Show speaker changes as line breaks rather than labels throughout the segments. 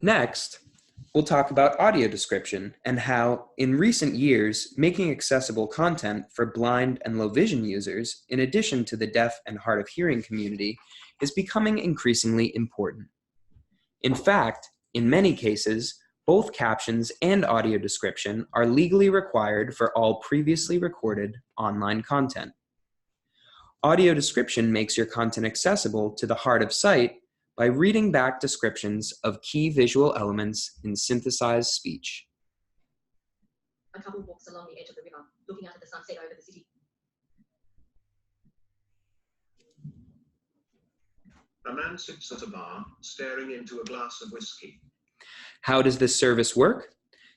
Next, we'll talk about audio description and how, in recent years, making accessible content for blind and low vision users, in addition to the deaf and hard of hearing community, is becoming increasingly important. In fact, in many cases, both captions and audio description are legally required for all previously recorded online content. Audio description makes your content accessible to the hard of sight by reading back descriptions of key visual elements in synthesized speech.
A couple walks along the edge of the river, looking out at the sunset over the city.
A man sits at a bar, staring into a glass of whiskey.
How does this service work?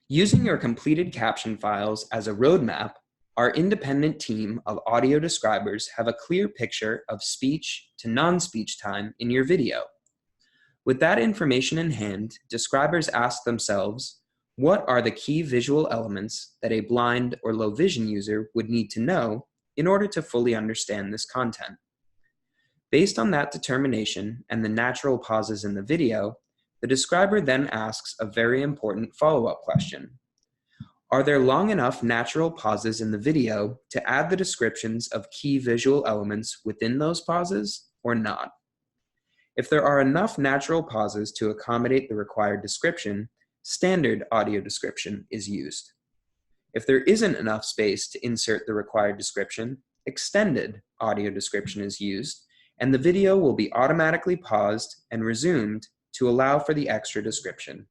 Using your completed caption files as a roadmap, our independent team of audio describers have a clear picture of speech to non-speech time in your video. With that information in hand, describers ask themselves, what are the key visual elements that a blind or low vision user would need to know in order to fully understand this content? Based on that determination and the natural pauses in the video, the describer then asks a very important follow-up question. Are there long enough natural pauses in the video to add the descriptions of key visual elements within those pauses or not? If there are enough natural pauses to accommodate the required description, standard audio description is used. If there isn't enough space to insert the required description, extended audio description is used, and the video will be automatically paused and resumed to allow for the extra description.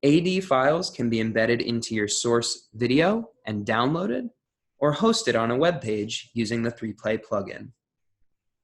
AD files can be embedded into your source video and downloaded, or hosted on a web page using the 3Play plugin.